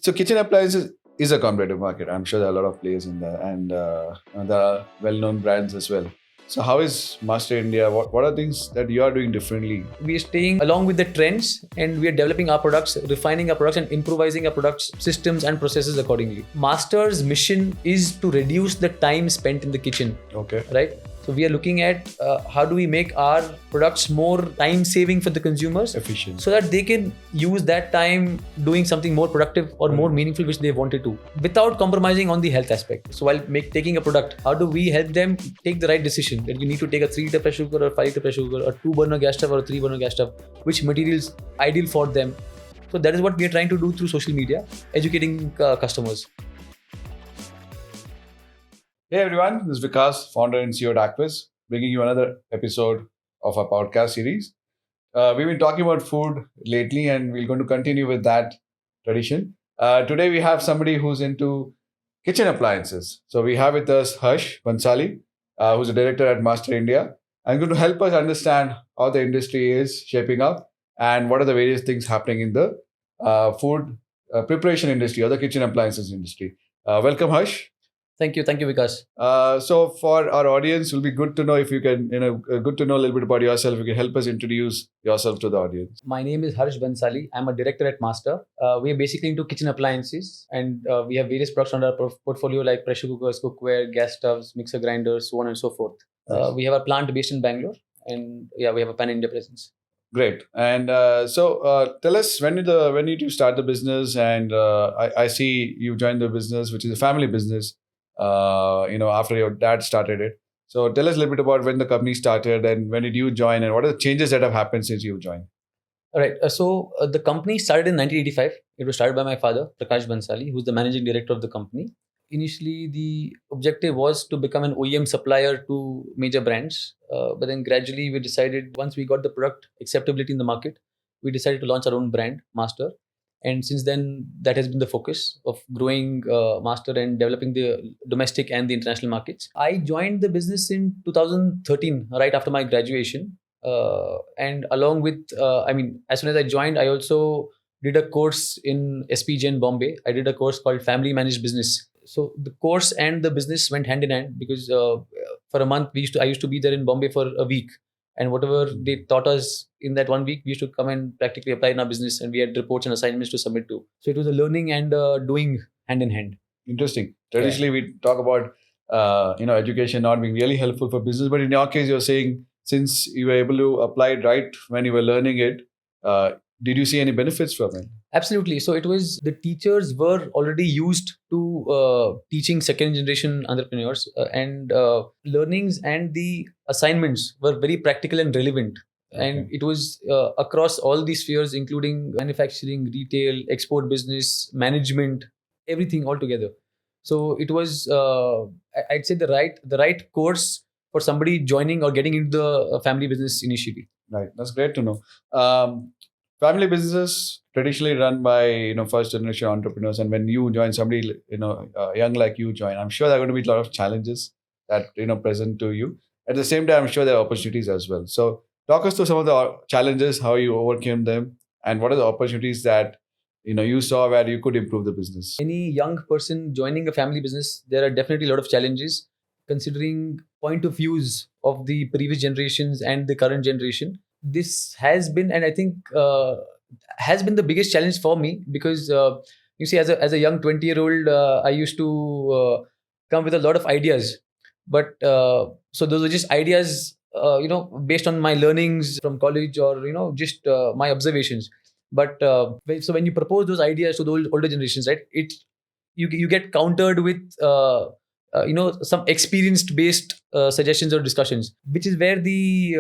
So kitchen appliances is a competitive market. I'm sure there are a lot of players in there, and there are well-known brands as well. So how is Master India? What are things that you are doing differently? We are staying along with the trends and we are developing our products, refining our products and improvising our products, systems and processes accordingly. Master's mission is to reduce the time spent in the kitchen. Okay. Right? So we are looking at how do we make our products more time saving for the consumers, Efficient. so that they can use that time doing something more productive or more meaningful which they wanted to, without compromising on the health aspect. So while taking a product, how do we help them take the right decision, that you need to take a 3-liter pressure cooker or 5-liter pressure cooker or 2-burner gas stove or a 3-burner gas stove, which materials ideal for them. So that is what we are trying to do through social media, educating customers. Hey everyone, this is Vikas, founder and CEO at Acviss, bringing you another episode of our podcast series. We've been talking about food lately and we're going to continue with that tradition. Today we have somebody who's into kitchen appliances. So we have with us Harsh Bhansali, who's a director at Master India, and going to help us understand how the industry is shaping up and what are the various things happening in the food preparation industry or the kitchen appliances industry. Welcome, Harsh. Thank you, Vikas. So for our audience, it will be good to know if you can, good to know a little bit about yourself. You can help us introduce yourself to the audience. My name is Harsh Bhansali. I'm a director at Master. We are basically into kitchen appliances, and we have various products under our portfolio like pressure cookers, cookware, gas stoves, mixer grinders, so on and so forth. Nice. We have a plant based in Bangalore, and we have a pan-India presence. Great. And so tell us, when did you start the business? And I see you joined the business, which is a family business. After your dad started it. So tell us a little bit about when the company started and when did you join and what are the changes that have happened since you joined? All right. So the company started in 1985. It was started by my father, Prakash Bhansali, who's the managing director of the company. Initially, the objective was to become an OEM supplier to major brands. But then gradually we decided, once we got the product acceptability in the market, we decided to launch our own brand, Master. And since then, that has been the focus of growing Master and developing the domestic and the international markets. I joined the business in 2013, right after my graduation. And along with, as soon as I joined, I also did a course in SPJ in Bombay. I did a course called Family Managed Business. So the course and the business went hand in hand because for a month, I used to be there in Bombay for a week. And whatever they taught us in that 1 week, we used to come and practically apply in our business, and we had reports and assignments to submit to. So it was a learning and doing hand in hand. Interesting. Traditionally, we talk about education not being really helpful for business, but in your case, you're saying since you were able to apply it right when you were learning it, did you see any benefits from it? Absolutely. So it was, the teachers were already used to teaching second generation entrepreneurs, and learnings and the assignments were very practical and relevant. Okay. And it was across all these spheres, including manufacturing, retail, export business, management, everything all together. So it was, I'd say, the right course for somebody joining or getting into the family business initially. Right. That's great to know. Family businesses traditionally run by first generation entrepreneurs, and when you join somebody young like you join, I'm sure there are going to be a lot of challenges that present to you. At the same time, I'm sure there are opportunities as well. So talk us through some of the challenges, how you overcame them, and what are the opportunities that you saw where you could improve the business. Any young person joining a family business, there are definitely a lot of challenges considering point of views of the previous generations and the current generation. This has been, and I think has been the biggest challenge for me, because you see, as a young 20-year-old, I used to come with a lot of ideas, but so those are just ideas, based on my learnings from college or just my observations. But so when you propose those ideas to the older generations, right, you get countered with some experienced based suggestions or discussions, which is where the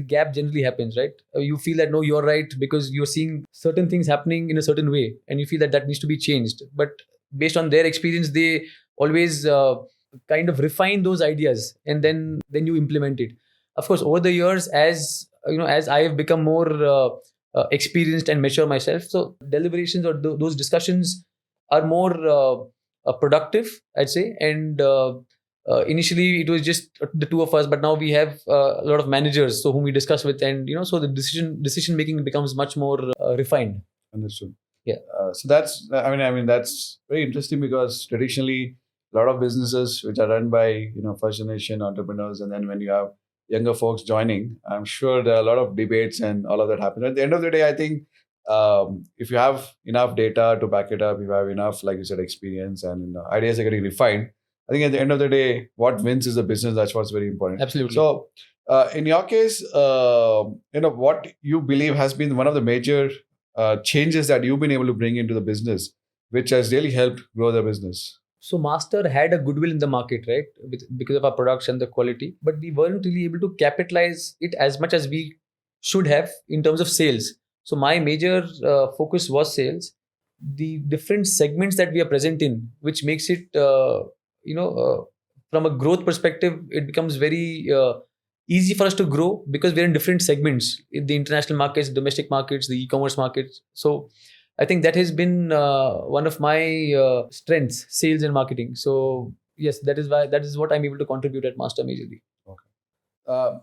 gap generally happens, right? You feel that no, you're right because you're seeing certain things happening in a certain way and you feel that needs to be changed, but based on their experience they always kind of refine those ideas and then you implement it. Of course, over the years, as I have become more experienced and mature myself, so deliberations or those discussions are more productive, I'd say. And initially it was just the two of us, but now we have a lot of managers whom we discuss with, and so the decision making becomes much more refined. Understood. Yeah. So that's, that's very interesting because traditionally, a lot of businesses which are run by first generation entrepreneurs, and then when you have younger folks joining, I'm sure there are a lot of debates and all of that happens. At the end of the day, I think if you have enough data to back it up, if you have enough, like you said, experience and ideas are getting refined. I think at the end of the day, what wins is the business. That's what's very important. Absolutely. So, in your case, what you believe has been one of the major changes that you've been able to bring into the business, which has really helped grow the business? So Master had a goodwill in the market, right? Because of our products and the quality, but we weren't really able to capitalize it as much as we should have in terms of sales. So my major focus was sales. The different segments that we are present in, which makes it, from a growth perspective, it becomes very easy for us to grow because we're in different segments in the international markets, domestic markets, the e-commerce markets. So I think that has been one of my strengths, sales and marketing. So yes, that is what I'm able to contribute at Master majorly. Okay.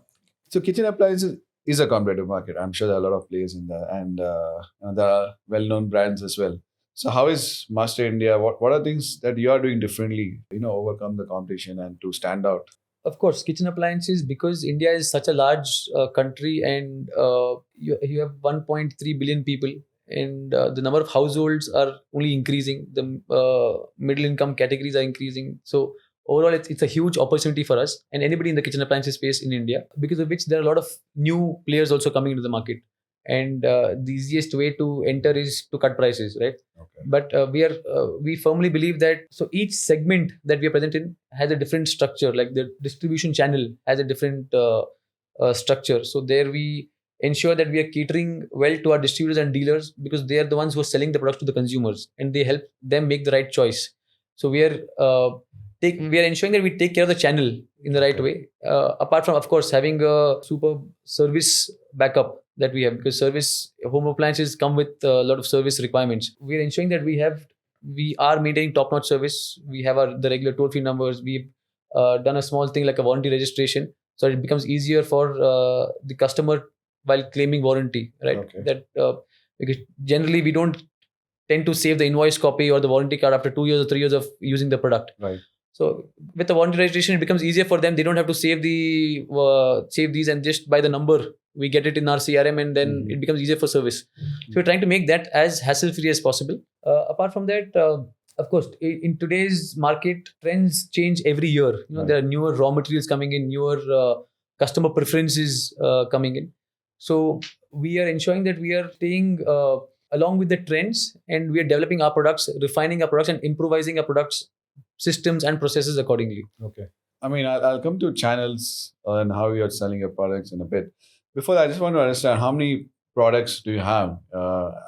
So kitchen appliances is a competitive market. I'm sure there are a lot of players in there, and there are well-known brands as well. So how is Master India? What are things that you are doing differently? Overcome the competition and to stand out. Of course, kitchen appliances, because India is such a large country, and you have 1.3 billion people, and the number of households are only increasing. The middle income categories are increasing. So overall, it's a huge opportunity for us and anybody in the kitchen appliances space in India, because of which there are a lot of new players also coming into the market. And the easiest way to enter is to cut prices, right? Okay. But we firmly believe that so each segment that we are present in has a different structure. Like the distribution channel has a different structure. So there we ensure that we are catering well to our distributors and dealers, because they are the ones who are selling the products to the consumers, and they help them make the right choice. So we are ensuring that we take care of the channel in the right way. Apart from, of course, having a super service backup that we have, because service home appliances come with a lot of service requirements. We are ensuring that we are maintaining top-notch service. We have the regular toll-free numbers. We've done a small thing like a warranty registration, so it becomes easier for the customer while claiming warranty, right? Okay. That because generally we don't tend to save the invoice copy or the warranty card after 2 years or 3 years of using the product. Right. So with the warranty registration, it becomes easier for them. They don't have to save these, and just by the number we get it in our CRM, and then it becomes easier for service. So we're trying to make that as hassle-free as possible. Apart from that, of course, in today's market, trends change every year. There are newer raw materials coming in, newer customer preferences coming in. So we are ensuring that we are staying along with the trends, and we are developing our products, refining our products, and improvising our products, systems and processes accordingly. Okay. I'll come to channels and how you're selling your products in a bit. Before that, I just want to understand how many products do you have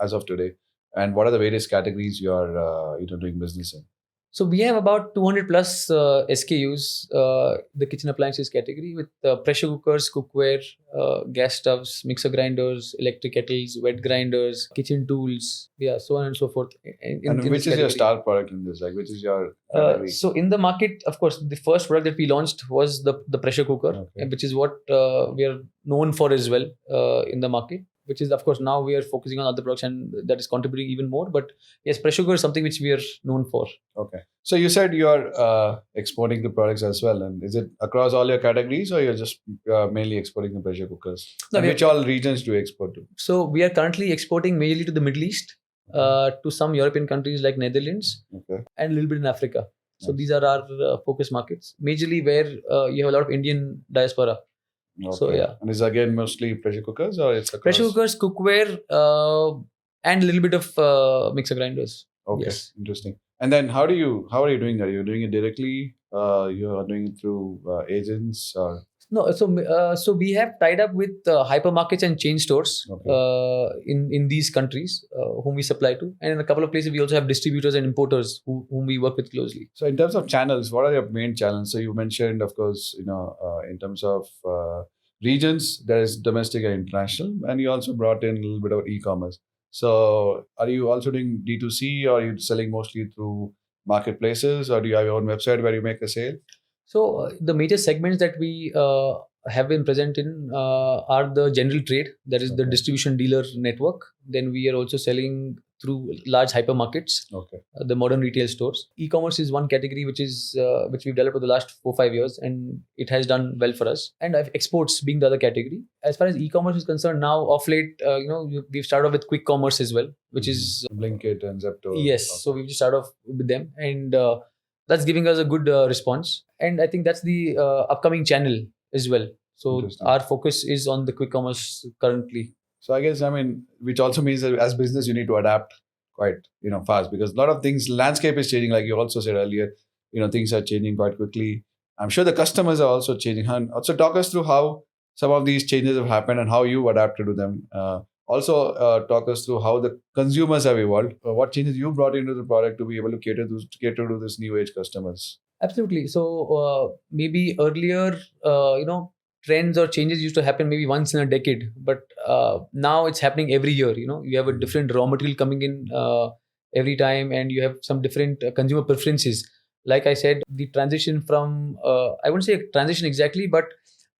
as of today, and what are the various categories you are doing business in? So we have about 200 plus SKUs, the kitchen appliances category, with pressure cookers, cookware, gas stoves, mixer grinders, electric kettles, wet grinders, kitchen tools, so on and so forth. And which is your star product in this? Like, which is your category? So in the market, of course, the first product that we launched was the pressure cooker, which is what we are known for as well in the market. Which is, of course, now we are focusing on other products, and that is contributing even more. But yes, pressure cooker is something which we are known for. Okay. So you said you are exporting the products as well. And is it across all your categories, or you're just mainly exporting the pressure cookers? No, which all regions do you export to? So we are currently exporting mainly to the Middle East, to some European countries like Netherlands, and a little bit in Africa. So these are our focus markets, majorly where you have a lot of Indian diaspora. Okay. So yeah, and is again mostly pressure cookers, or it's across? Pressure cookers, cookware, and a little bit of mixer grinders. Okay, yes. Interesting. And then how are you doing that? You're doing it directly? You are doing it through agents, or? No, so we have tied up with hypermarkets and chain stores in these countries whom we supply to, and in a couple of places we also have distributors and importers whom we work with closely. So in terms of channels, what are your main channels? So you mentioned, of course, in terms of regions, there is domestic and international, and you also brought in a little bit of e-commerce. So are you also doing D2C, or are you selling mostly through marketplaces, or do you have your own website where you make a sale? So the major segments that we have been present in are the general trade, that is the distribution dealer network. Then we are also selling through large hypermarkets, Okay. the modern retail stores. E-commerce is one category which we've developed over the last 4-5 years, and it has done well for us. And exports being the other category. As far as e-commerce is concerned, now of late, we've started off with quick commerce as well, which is Blinkit and Zepto. yes. Okay. So we've just started off with them, and that's giving us a good response. And I think that's the upcoming channel as well. So Interesting. our focus is on the quick commerce currently. So I guess, I mean, which also means that as business, you need to adapt quite, fast, because a lot of things, landscape is changing, like you also said earlier, things are changing quite quickly. I'm sure the customers are also changing. And also talk us through how some of these changes have happened and how you adapted to them. Also talk us through how the consumers have evolved. What changes you brought into the product to be able to cater to this new age customers. Absolutely. So maybe earlier, trends or changes used to happen maybe once in a decade, but now it's happening every year. You have a different raw material coming in every time, and you have some different consumer preferences. Like I said, the transition from I wouldn't say a transition exactly, but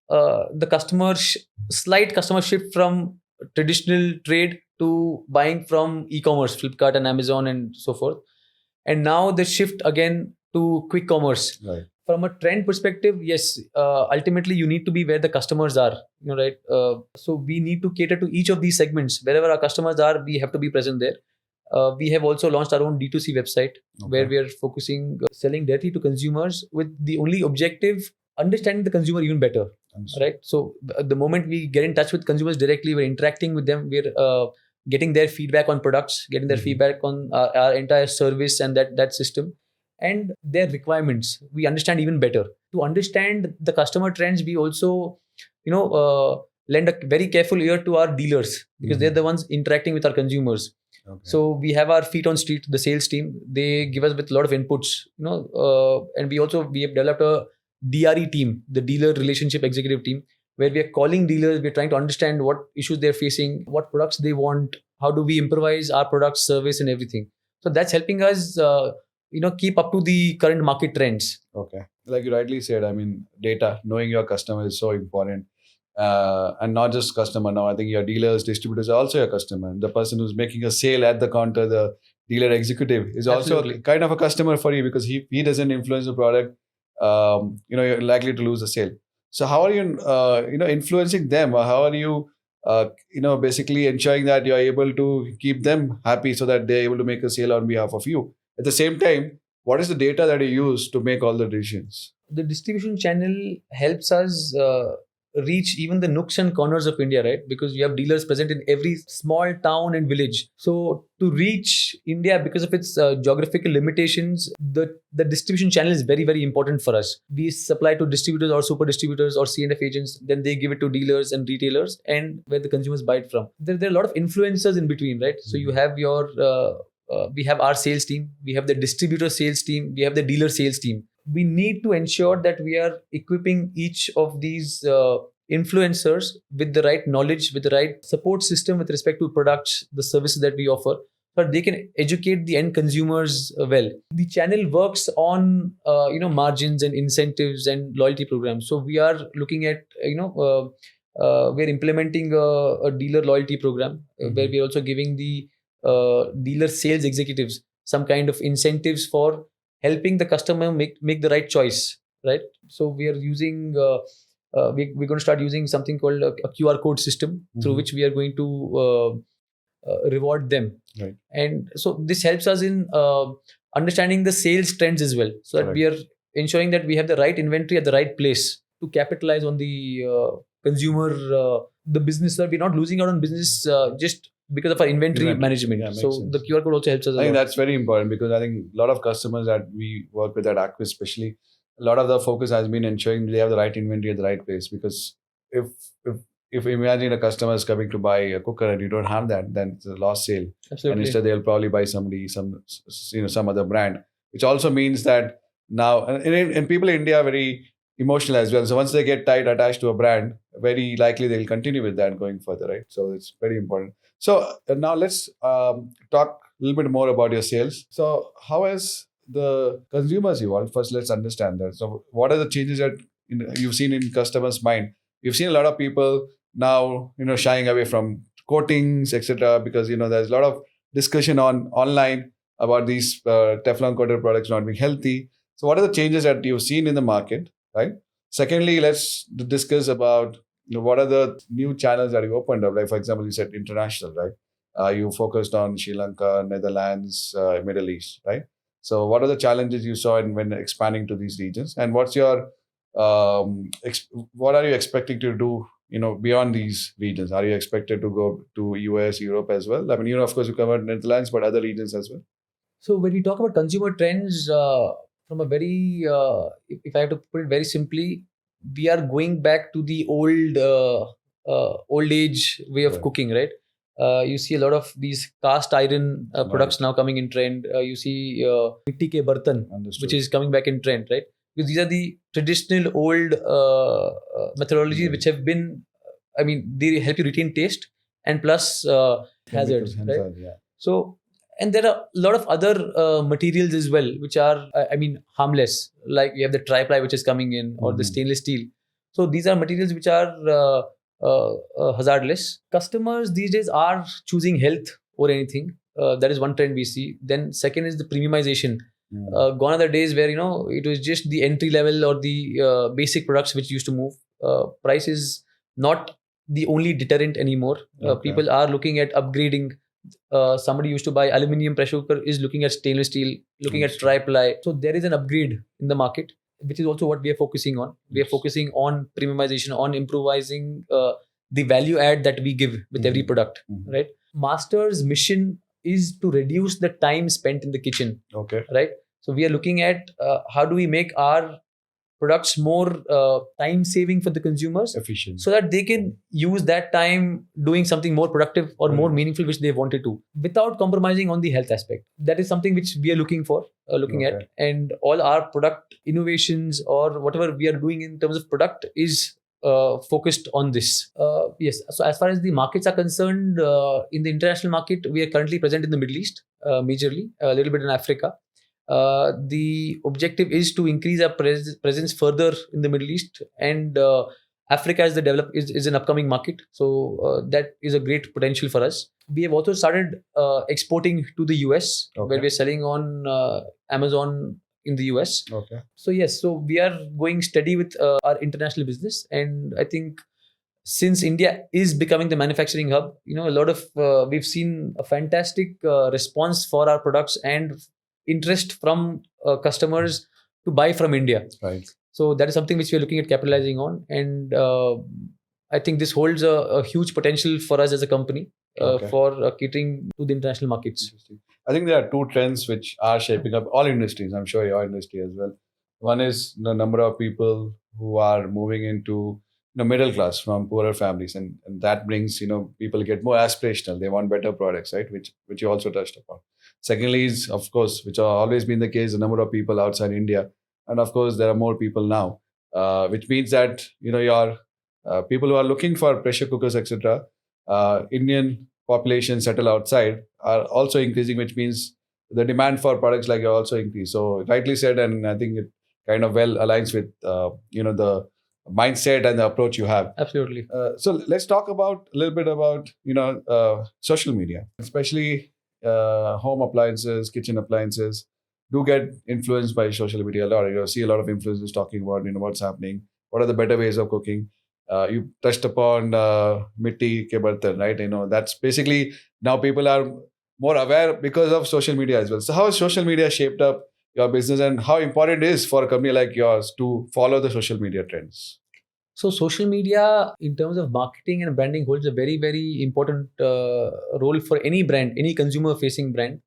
the slight customer shift from traditional trade to buying from e-commerce, Flipkart and Amazon and so forth. And now the shift again to quick commerce. Right. From a trend perspective, yes, ultimately you need to be where the customers are, right? So we need to cater to each of these segments. Wherever our customers are, we have to be present there. We have also launched our own D2C website where we are focusing, selling directly to consumers with the only objective, understanding the consumer even better, right? So the moment we get in touch with consumers directly, we're interacting with them, we're getting their feedback on products, getting their feedback on our entire service and that system, and their requirements. We understand even better. To understand the customer trends, we also, lend a very careful ear to our dealers, because they're the ones interacting with our consumers. Okay. So we have our feet on street, the sales team. They give us with a lot of inputs, and we have developed a DRE team, the dealer relationship executive team, where we are calling dealers. We're trying to understand what issues they're facing, what products they want, how do we improvise our product, service, and everything. So that's helping us, keep up to the current market trends. Okay. Like you rightly said, I mean, data, knowing your customer is so important. And not just customer now. I think your dealers, distributors are also your customer. The person who's making a sale at the counter, the dealer executive, is also kind of a customer for you, because he doesn't influence the product, you're likely to lose a sale. So how are you, influencing them? Or how are you, basically ensuring that you're able to keep them happy so that they're able to make a sale on behalf of you? At the same time, what is the data that you use to make all the decisions? The distribution channel helps us reach even the nooks and corners of India, right? Because you have dealers present in every small town and village. So to reach India, because of its geographical limitations, the distribution channel is very, very important for us. We supply to distributors or super distributors or C&F agents, then they give it to dealers and retailers, and where the consumers buy it from. There are a lot of influencers in between, right? So you have your we have our sales team, we have the distributor sales team, we have the dealer sales team. We need to ensure that we are equipping each of these influencers with the right knowledge, with the right support system with respect to products, the services that we offer, so that they can educate the end consumers well. The channel works on margins and incentives and loyalty programs. So we are looking at we're implementing a dealer loyalty program where we're also giving the dealer sales executives some kind of incentives for helping the customer make the right choice, right? So we are using we're going to start using something called a QR code system through which we are going to reward them, right? And so this helps us in understanding the sales trends as well, so that we are ensuring that we have the right inventory at the right place to capitalize on the consumer, the business. We're not losing out on business just because of our inventory management. Yeah, so the QR code also helps us. I think that's very important, because I think a lot of customers that we work with at Acviss, especially, a lot of the focus has been ensuring they have the right inventory at the right place. Because if imagine a customer is coming to buy a cooker and you don't have that, then it's a lost sale. Absolutely. And instead they'll probably buy some other brand, which also means that now, and people in India are very emotional as well. So once they get tied, attached to a brand, very likely they'll continue with that going further, right? So it's very important. So now let's talk a little bit more about your sales. So how has the consumers evolved? First, let's understand that. So what are the changes that you've seen in customers' mind? You've seen a lot of people now, shying away from coatings, etc., because there's a lot of discussion on online about these Teflon coated products not being healthy. So, what are the changes that you've seen in the market, right? Secondly, let's discuss about what are the new channels that you opened up. Like, for example, you said international, right? You focused on Sri Lanka, Netherlands, Middle East, right? So, what are the challenges you saw when expanding to these regions, and what's your what are you expecting to do? Beyond these regions, are you expected to go to US, Europe as well? I mean, of course, you covered Netherlands, but other regions as well. So when we talk about consumer trends, from a very, if I have to put it very simply, we are going back to the old age way of Right. cooking, right? You see a lot of these cast iron products Right. now coming in trend. You see mitti ke bartan, Understood. which is coming back in trend, right? Because these are the traditional old methodologies Right. which have been, I mean, they help you retain taste and plus hazards, right? Yeah. So, and there are a lot of other materials as well, which are, I mean, harmless. Like you have the tri-ply which is coming in, or the Mhm. stainless steel. So these are materials which are hazardless. Customers these days are choosing health or anything. That is one trend we see. Then second is the premiumization. Gone are the days where it was just the entry level or the basic products which used to move. Price is not the only deterrent anymore. Okay. People are looking at upgrading. Somebody used to buy aluminium pressure cooker is looking at stainless steel, looking at Understood. tri-ply. So there is an upgrade in the market, which is also what we are focusing on. We are Yes. focusing on premiumization, on improvising the value add that we give with every Mhm. product, Mhm. right? Master's mission is to reduce the time spent in the kitchen, Okay. right? So we are looking at how do we make our products more time saving for the consumers, Efficient. so that they can use that time doing something more productive or more Right. meaningful which they wanted to, without compromising on the health aspect. That is something which we are looking Okay. at, and all our product innovations or whatever we are doing in terms of product is focused on this. Yes. So as far as the markets are concerned, in the international market, we are currently present in the Middle East, majorly, a little bit in Africa. The objective is to increase our presence further in the Middle East, and Africa is an upcoming market. So that is a great potential for us. We have also started exporting to the US, where Okay. we're selling on Amazon in the US. Okay. So yes, so we are going steady with our international business, and I think since India is becoming the manufacturing hub, a lot of we've seen a fantastic response for our products and interest from customers to buy from India. Right. So that is something which we are looking at capitalizing on, and I think this holds a huge potential for us as a company Okay. for catering to the international markets. Interesting. I think there are two trends which are shaping up all industries. I'm sure your industry as well. One is the number of people who are moving into middle class from poorer families, and that brings people get more aspirational. They want better products, right? Which you also touched upon. Secondly, is of course, which have always been the case, the number of people outside India, and of course there are more people now, which means that your people who are looking for pressure cookers, etc. Indian population settle outside are also increasing, which means the demand for products like are also increased. So rightly said, and I think it kind of well aligns with the mindset and the approach you have. Absolutely. So let's talk about a little bit about social media, especially home appliances, kitchen appliances do get influenced by social media a lot. See a lot of influencers talking about what's happening, what are the better ways of cooking. You touched upon mitti ke bartan, right? That's basically now people are more aware because of social media as well. So how has social media shaped up your business, and how important it is for a company like yours to follow the social media trends? So social media, in terms of marketing and branding, holds a very, very important role for any brand, any consumer-facing brand.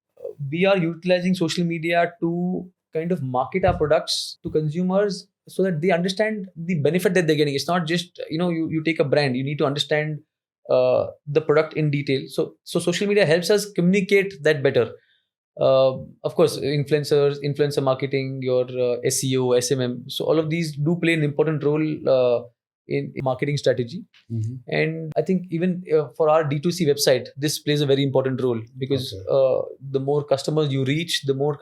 We are utilizing social media to kind of market our products to consumers so that they understand the benefit that they're getting. It's not just you take a brand, you need to understand the product in detail. So social media helps us communicate that better. Of course, influencer marketing, your SEO, SMM. So all of these do play an important role in marketing strategy. Mhm. And I think even for our D2C website, this plays a very important role, because Okay. the more customers you reach, the more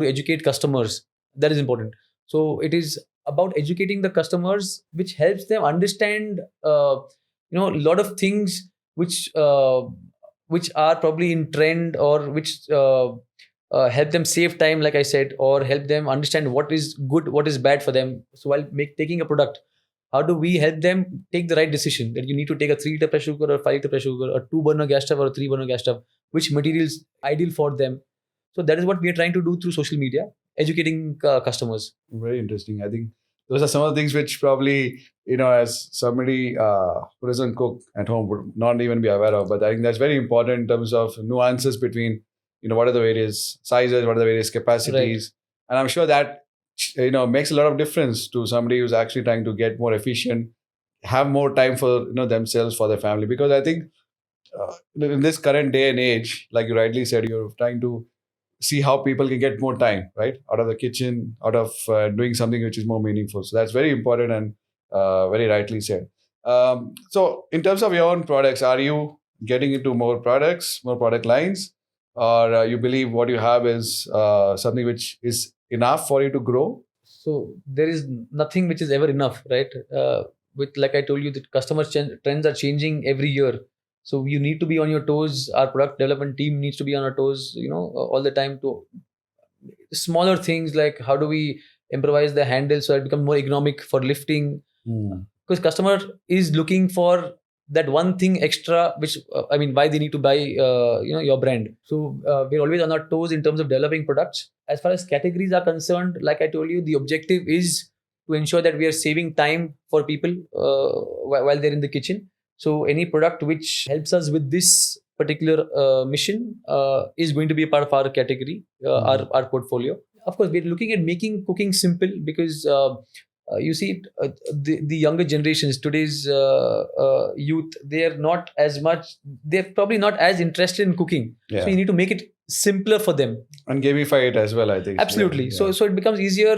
you educate customers. That is important. So it is about educating the customers, which helps them understand a lot of things which which are probably in trend, or which help them save time, like I said, or help them understand what is good, what is bad for them. So while taking a product, how do we help them take the right decision, that you need to take a 3-liter pressure cooker or 5-liter pressure cooker, a 2-burner gas stove or a 3-burner gas stove, which materials ideal for them. So that is what we are trying to do through social media, educating customers. Very interesting. I think those are some of the things which probably, as somebody who doesn't cook at home would not even be aware of. But I think that's very important in terms of nuances between, what are the various sizes, what are the various capacities. And I'm sure that, makes a lot of difference to somebody who's actually trying to get more efficient, have more time for, themselves, for their family. Because I think in this current day and age, like you rightly said, you're trying to see how people can get more time, right, out of the kitchen, out of doing something which is more meaningful. So that's very important and very rightly said. So in terms of your own products, are you getting into more products, more product lines, or you believe what you have is something which is enough for you to grow? So there is nothing which is ever enough, right? With, like I told you, that customer trends are changing every year. So you need to be on your toes. Our product development team needs to be on our toes, all the time, to smaller things like how do we improvise the handle so it becomes more ergonomic for lifting. Because customer is looking for that one thing extra, which why they need to buy your brand. So we're always on our toes in terms of developing products. As far as categories are concerned, like I told you, the objective is to ensure that we are saving time for people while they're in the kitchen. So any product which helps us with this particular mission is going to be a part of our category, our portfolio. Of course, we're looking at making cooking simple, because you see, the younger generations, today's youth, they're probably not as interested in cooking. Yeah. So you need to make it simpler for them And gamify it as well, I think. absolutely. Yeah. So it becomes easier,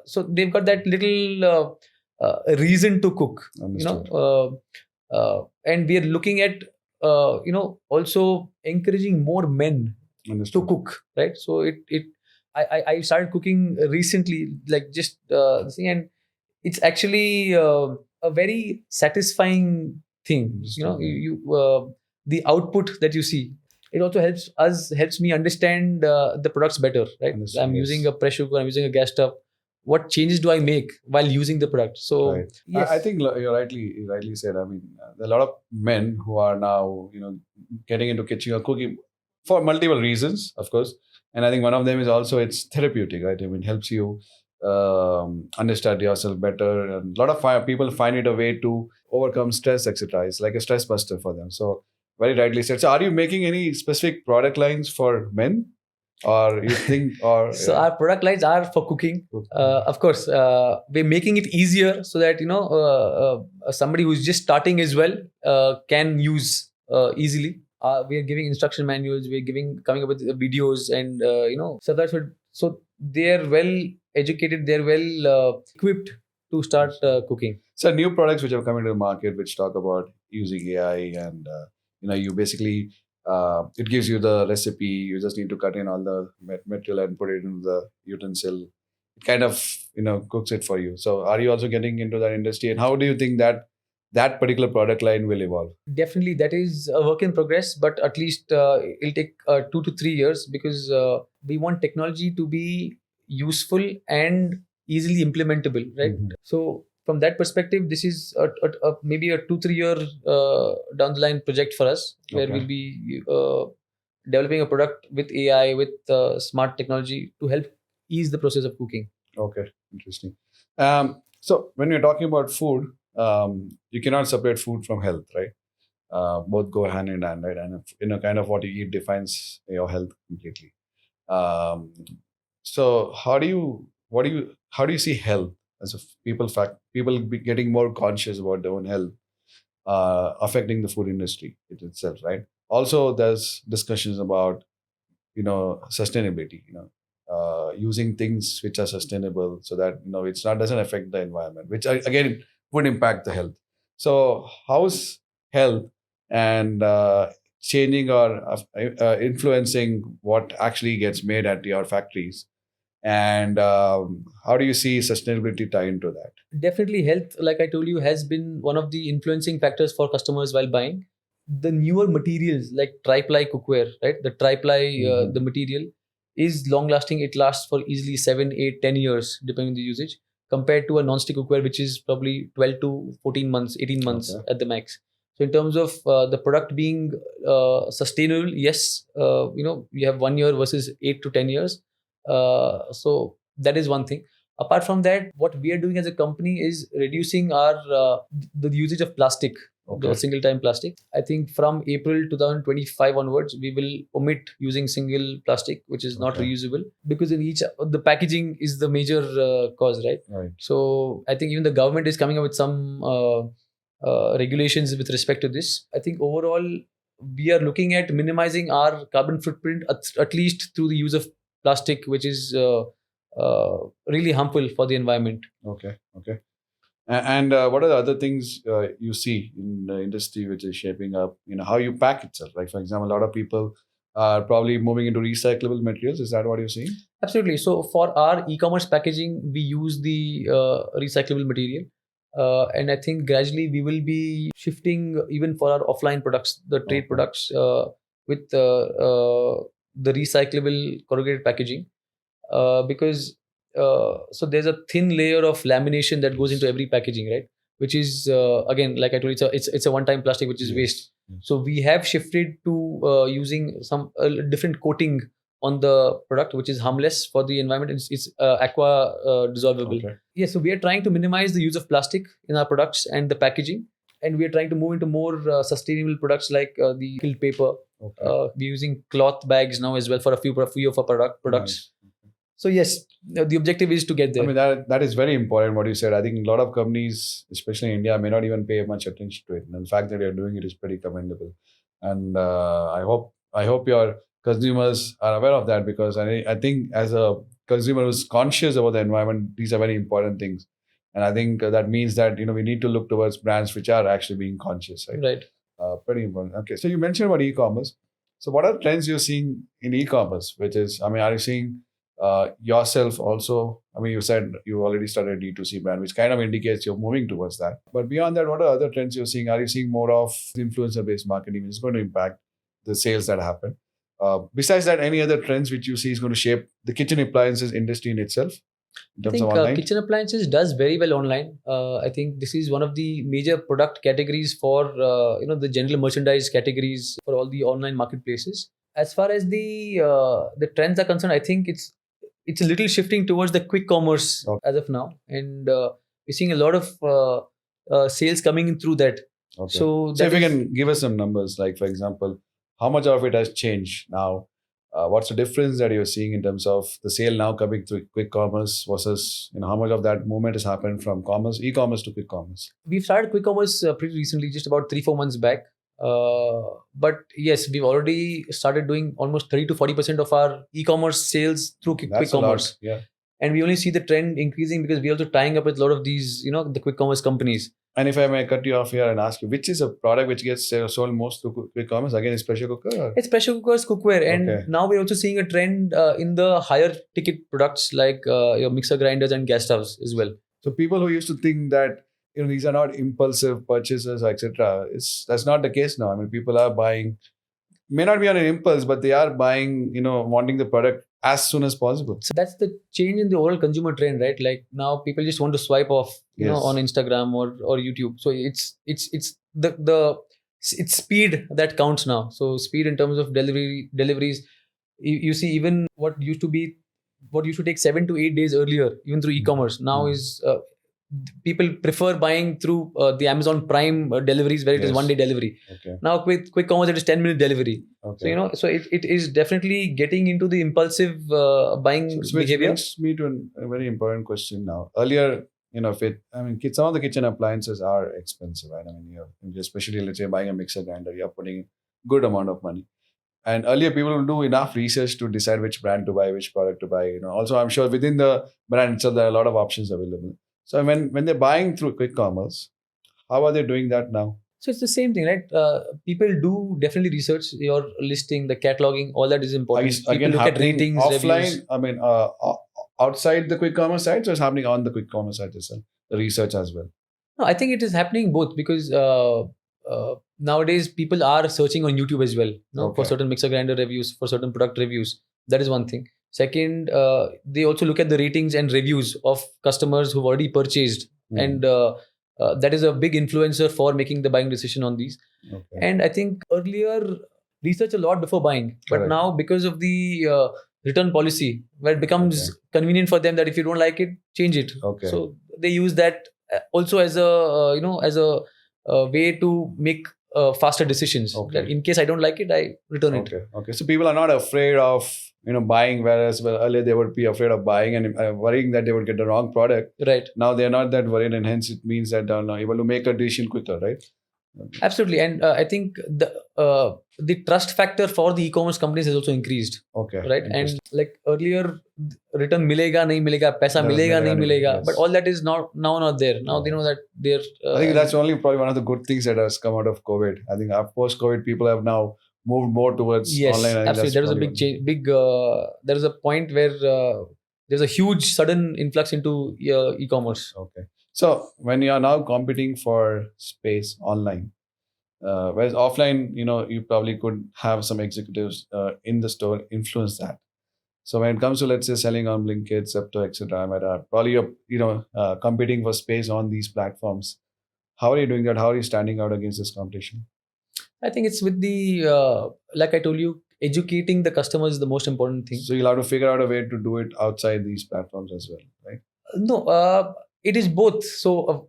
so they've got that little reason to cook. Understood. And we are looking at also encouraging more men Understood. to cook, right? So I started cooking recently, like just thing, and it's actually a very satisfying thing. The output that you see, it also helps me understand the products better, right? Understood, I'm yes. using a pressure cooker, I'm using a gas stove. What changes do I make while using the product? So Right. yes. I think you rightly said. I mean, there are a lot of men who are now, getting into kitchen or cooking for multiple reasons, of course. And I think one of them is also it's therapeutic, right? I mean, helps you understand yourself better. And a lot of people find it a way to overcome stress, etc. It's like a stress buster for them. So very rightly said. So are you making any specific product lines for men? Or you think, or So our product lines are for cooking. Of course, we're making it easier so that somebody who's just starting as well can use easily. We are giving instruction manuals. We're coming up with videos, and so that's what. So they're well educated. They're well equipped to start cooking. So new products which have come into the market which talk about using AI and you basically it gives you the recipe. You just need to cut in all the material and put it into the utensil. It kind of cooks it for you. So are you also getting into that industry? And how do you think that particular product line will evolve? Definitely, that is a work in progress, but at least it'll take 2 to 3 years, because we want technology to be useful and easily implementable, right? Mhm. So from that perspective, this is maybe a 2-3 year down the line project for us, where Okay. we'll be developing a product with AI, with smart technology to help ease the process of cooking. Okay, interesting. So when we're talking about food, you cannot separate food from health, right? Both go hand in hand, right? And kind of what you eat defines your health completely. Um, so how do you see health as a people be getting more conscious about their own health, affecting the food industry itself, right? Also, there's discussions about sustainability, using things which are sustainable so that it's not doesn't affect the environment, which again would impact the health. So how's health and changing or influencing what actually gets made at your factories, and how do you see sustainability tie into that? Definitely, health, like I told you, has been one of the influencing factors for customers while buying. the newer materials like tri-ply cookware, right? The tri-ply, the material is long lasting. It lasts for easily 7, 8, 10 years, depending on the usage, compared to a non-stick cookware, which is probably 12 to 14 months, 18 months Okay. at the max. So in terms of the product being sustainable, yes, you have 1 year versus 8 to 10 years. So that is one thing. Apart from that, what we are doing as a company is reducing our the usage of plastic, the Okay. single time plastic. I think from April 2025 onwards, we will omit using single plastic, which is not Okay. reusable, because in each the packaging is the major cause, right? Right. So I think even the government is coming up with some regulations with respect to this. I think overall we are looking at minimizing our carbon footprint at least through the use of plastic, which is really harmful for the environment. Okay. Okay. And what are the other things you see in the industry which is shaping up? How you pack itself. Like for example, a lot of people are probably moving into recyclable materials. Is that what you're seeing? Absolutely. So for our e-commerce packaging, we use the recyclable material. And I think gradually we will be shifting even for our offline products, the trade Okay. products, with the recyclable corrugated packaging. Because so there's a thin layer of lamination that goes into every packaging, right? Which is again, like I told you, it's a one-time plastic which is Yes. waste. Yes. So we have shifted to using some different coating on the product, which is harmless for the environment. It's aqua dissolvable. Okay. Yeah, so we are trying to minimize the use of plastic in our products and the packaging, and we are trying to move into more sustainable products like the filled paper. Okay. We're using cloth bags now as well for a few of our products. Nice. So yes, the objective is to get there. I mean, that is very important what you said. I think a lot of companies, especially in India, may not even pay much attention to it. And the fact that you're doing it is pretty commendable. And I hope your consumers are aware of that, because I think as a consumer who's conscious about the environment, these are very important things. And I think that means that we need to look towards brands which are actually being conscious, right? Right. Pretty important. Okay, so you mentioned about e-commerce. So what are trends you're seeing in e-commerce? Which is, I mean, are you seeing yourself also? I mean, you said you already started a D2C brand, which kind of indicates you're moving towards that. But beyond that, what are other trends you're seeing? Are you seeing more of influencer-based marketing, which is going to impact the sales that happen? Besides that, any other trends which you see is going to shape the kitchen appliances industry in itself in I terms of think online? kitchen appliances does very well online. I think this is one of the major product categories for the general merchandise categories for all the online marketplaces. As far as the trends are concerned, I think it's a little shifting towards the quick commerce Okay. as of now, and we're seeing a lot of sales coming in through that. Okay. So So that if you is- can give us some numbers, like for example, how much of it has changed now? What's the difference that you're seeing in terms of the sale now coming through quick commerce versus how much of that movement has happened from e-commerce to quick commerce? we've started quick commerce pretty recently, just about 3-4 months back. But yes, we've already started doing almost 30 to 40% of our e-commerce sales through quick That's a lot. commerce. Yeah. And we only see the trend increasing because we're also tying up with a lot of these, the quick commerce companies. And if I may cut you off here and ask you, which is a product which gets sold most through quick commerce? Again, is pressure cooker? Or? It's pressure cookers, cookware, and Okay. now we're also seeing a trend in the higher ticket products like your mixer grinders and gas stoves as well. So people who used to think that these are not impulsive purchases, etc., that's not the case now. I mean, people are buying, may not be on an impulse, but they are buying, wanting the product as soon as possible. So that's the change in the overall consumer trend, right? Like now people just want to swipe off, Yes. on Instagram or YouTube. So it's it's speed that counts now. So speed in terms of deliveries. You see, even what used to take 7 to 8 days earlier, even through e-commerce, now is people prefer buying through the Amazon Prime deliveries, where it is Yes. 1 day delivery. Okay. Now with quick commerce, it is 10-minute delivery. Okay. So it is definitely getting into the impulsive buying So which behavior. brings me to a very important question now. Earlier, some of the kitchen appliances are expensive, right? I mean, especially let's say buying a mixer grinder, you're putting good amount of money. And earlier, people will do enough research to decide which brand to buy, which product to buy. Also, I'm sure within the brand itself, there are a lot of options available. So when they're buying through quick commerce, how are they doing that now? So it's the same thing, right? People do definitely research your listing, the cataloging, all that is Are important. you People again look at happening ratings, offline? reviews. I mean, outside the quick commerce site, so it's happening on the quick commerce site itself, the research as well. No, I think it is happening both because nowadays people are searching on YouTube as well, for Okay. certain mixer grinder reviews, for certain product reviews. That is one thing. Second, they also look at the ratings and reviews of customers who've already purchased, and that is a big influencer for making the buying decision on these. Okay. And I think earlier research a lot before buying, but Correct. now because of the return policy, where it becomes Okay. convenient for them that if you don't like it, change it. Okay. So they use that also as a as a way to make faster decisions. Okay. That in case I don't like it, I return it. Okay. Okay. So people are not afraid of buying, whereas earlier they would be afraid of buying and worrying that they would get the wrong product. Right. Now they are not that worried, and hence it means that they are now able to make a decision quicker, right? Absolutely, and I think the trust factor for the e-commerce companies has also increased. Okay. Right, and like earlier, return milega nahi milega, paisa Yes, milega nahi milega, yes. but all that is now not there. Now they know that they're. I think that's only probably one of the good things that has come out of COVID. I think post-COVID, people have now moved more towards yes, online. I think absolutely. There was a probably big change. There was a point where there's a huge sudden influx into e-commerce. Okay. So when you are now competing for space online, whereas offline, you probably could have some executives in the store influence that. So when it comes to, let's say, selling on Blinkit, Zepto, etc., probably you're competing for space on these platforms. How are you doing that? How are you standing out against this competition? I think it's with the like I told you, educating the customers is the most important thing. So you'll have to figure out a way to do it outside these platforms as well, right? No, it is both. So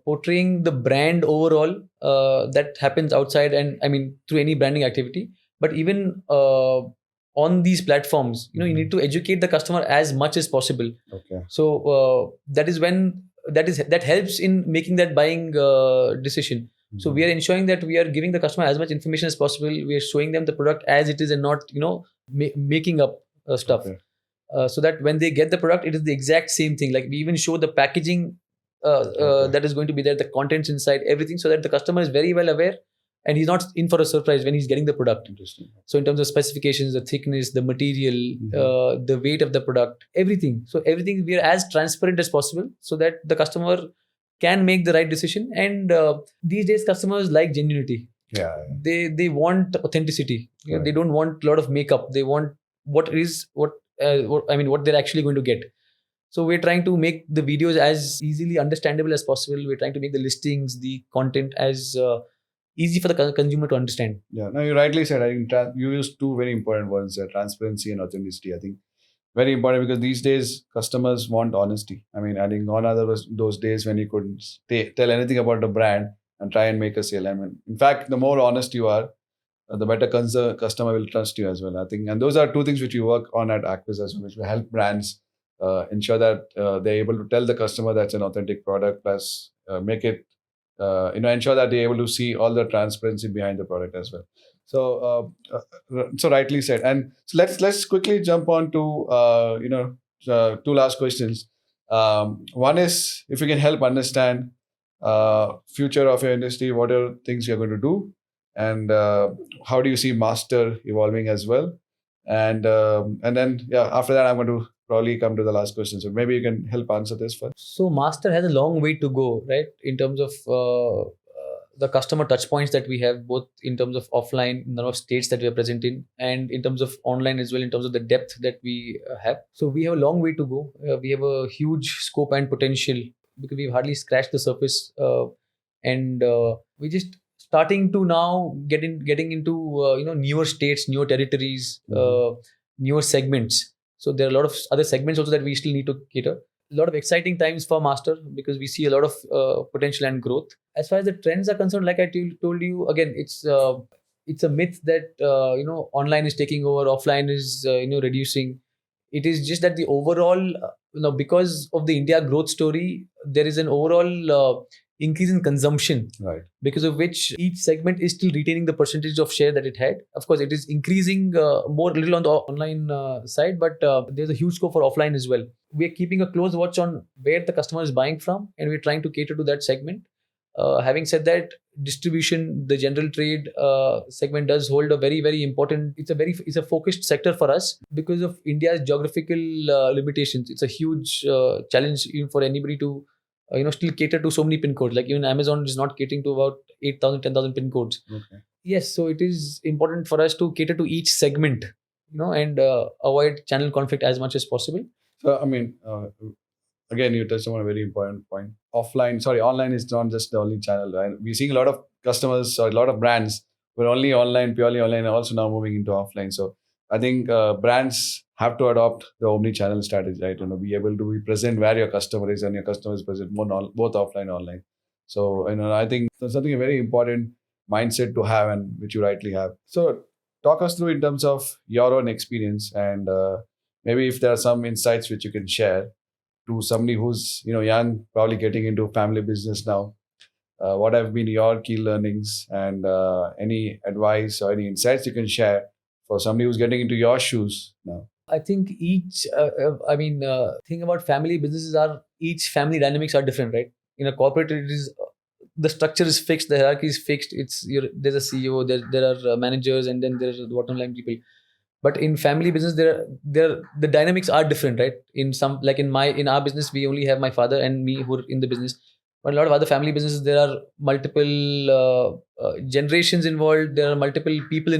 portraying the brand overall, that happens outside, and I mean through any branding activity. But even on these platforms, you need to educate the customer as much as possible. Okay. So that is when that helps in making that buying decision. So we are ensuring that we are giving the customer as much information as possible. We are showing them the product as it is and not making up stuff. Okay. So that when they get the product, it is the exact same thing. Like we even show the packaging that is going to be there, the contents inside, everything, so that the customer is very well aware and he's not in for a surprise when he's getting the product. Interesting. So in terms of specifications, the thickness, the material, the weight of the product, everything. So everything we are as transparent as possible so that the customer can make the right decision. And these days customers like genuinity. Yeah. They want authenticity. Right. They don't want a lot of makeup. They want what they're actually going to get. So we're trying to make the videos as easily understandable as possible. We're trying to make the listings, the content as easy for the consumer to understand. Yeah. No, you rightly said. I think you used two very important words: transparency and authenticity. I think very important because these days customers want honesty. I mean, I think gone are those days when you could tell anything about the brand and try and make a sale. I mean, in fact, the more honest you are, the better customer will trust you as well. I think, and those are two things which we work on at Acviss as well, which will help brands ensure that they're able to tell the customer that's an authentic product, plus make it, ensure that they're able to see all the transparency behind the product as well. So rightly said. And so let's quickly jump on to two last questions. One is if you can help understand future of your industry, what are things you're going to do, and how do you see Master evolving as well, and then after that I'm going to probably come to the last question. So maybe you can help answer this first. So Master has a long way to go, right, in terms of the customer touch points that we have, both in terms of offline, number of states that we are present in, and in terms of online as well, in terms of the depth that we have. So we have a long way to go. We have a huge scope and potential because we've hardly scratched the surface, and we just starting to now getting into newer states, newer territories, newer segments. So there are a lot of other segments also that we still need to cater. A lot of exciting times for Master because we see a lot of potential and growth. As far as the trends are concerned, like I told you, again, it's a myth that online is taking over, offline is reducing. It is just that the overall, because of the India growth story, there is an overall increase in consumption, right? Because of which each segment is still retaining the percentage of share that it had. Of course, it is increasing more a little on the online side, but there's a huge scope for offline as well. We're keeping a close watch on where the customer is buying from, and we're trying to cater to that segment. Having said that, distribution, the general trade segment does hold a very, very important. It's a focused sector for us because of India's geographical limitations. It's a huge challenge even for anybody to still cater to so many pin codes. Like even Amazon is not catering to about 8,000, 10,000 pin codes. Okay. Yes, so it is important for us to cater to each segment, and avoid channel conflict as much as possible. So, I mean, again, you touched on a very important point. Online is not just the only channel. Right? We're seeing a lot of customers or a lot of brands who are only online, purely online, and also now moving into offline. So, I think brands have to adopt the omni-channel strategy, right? Be able to be present where your customer is, and your customer is present both offline and online. So, I think that's something a very important mindset to have, and which you rightly have. So, talk us through in terms of your own experience, and maybe if there are some insights which you can share to somebody who's young, probably getting into family business now. What have been your key learnings, and any advice or any insights you can share for somebody who's getting into your shoes now? I think thing about family businesses are each family dynamics are different, right? In a corporate, it is the structure is fixed, the hierarchy is fixed. There's a CEO, there are managers, and then there's the bottom line people. But in family business, there the dynamics are different, right? In some, like in our business, we only have my father and me who are in the business. But a lot of other family businesses, there are multiple generations involved. There are multiple people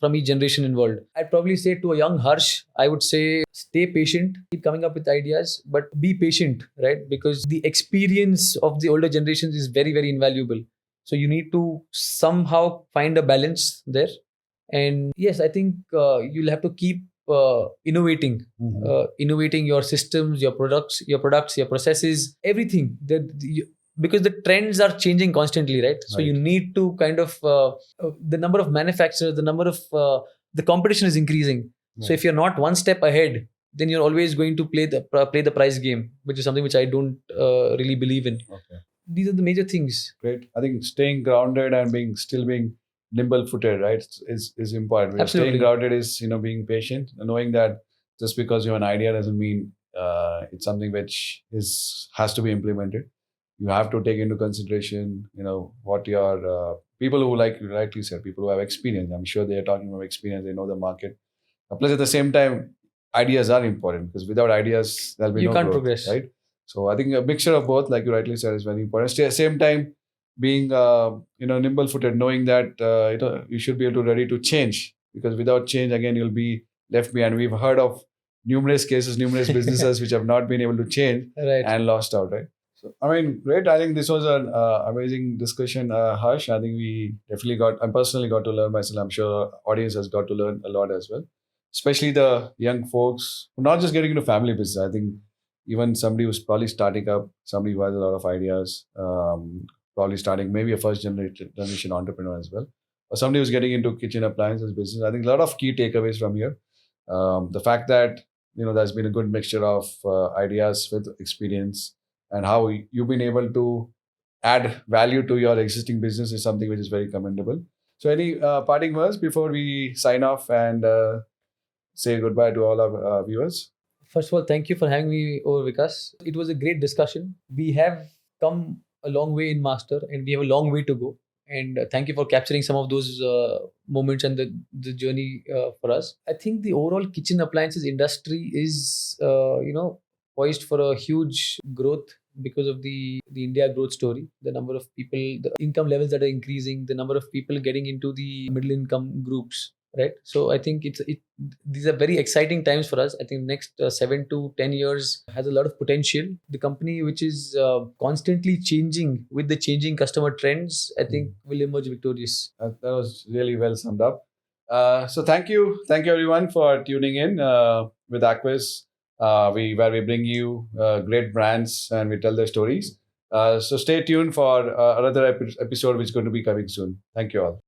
from each generation involved. I'd probably say to a young Harsh, I would say stay patient, keep coming up with ideas, but be patient, right? Because the experience of the older generations is very, very invaluable. So you need to somehow find a balance there. And yes, I think you'll have to keep innovating, innovating your systems, your products, your processes, everything. Because the trends are changing constantly, right? So you need to kind of the number of manufacturers, the number of the competition is increasing. So if you're not one step ahead, then you're always going to play the price game, which is something which I don't really believe in. Okay. These are the major things. Great. I think staying grounded and being nimble-footed, right, is important. Absolutely. Staying grounded is being patient, and knowing that just because you have an idea doesn't mean it's something which has to be implemented. You have to take into consideration, what your people who, like you rightly said, people who have experience. I'm sure they are talking about experience. They know the market. Plus, at the same time, ideas are important, because without ideas, there'll be You no can't growth, progress. right? So I think a mixture of both, like you rightly said, is very important. At the same time, being nimble-footed, knowing that you should be able to ready to change, because without change, again, you'll be left behind. We've heard of numerous cases, numererous businesses which have not been able to change Right. and lost out, right? So, I mean, great. I think this was an amazing discussion, Harsh. I think we definitely I personally got to learn myself. I'm sure audience has got to learn a lot as well, especially the young folks who are not just getting into family business. I think even somebody who's probably starting up, somebody who has a lot of ideas, probably starting maybe a first generation entrepreneur as well, or somebody who's getting into kitchen appliances business. I think a lot of key takeaways from here. The fact that there's been a good mixture of ideas with experience, and how you've been able to add value to your existing business is something which is very commendable. So, any parting words before we sign off and say goodbye to all our viewers? First of all, thank you for having me over, Vikas. It was a great discussion. We have come a long way in Master, and we have a long way to go. And thank you for capturing some of those moments and the journey for us. I think the overall kitchen appliances industry is, poised for a huge growth because of the India growth story. The number of people, the income levels that are increasing, the number of people getting into the middle income groups, right? So I think these are very exciting times for us. I think next 7 to 10 years has a lot of potential. The company, which is constantly changing with the changing customer trends, I think will emerge victorious. That was really well summed up. So thank you everyone for tuning in with Acviss, where we bring you great brands and we tell their stories. So stay tuned for another episode which is going to be coming soon. Thank you all.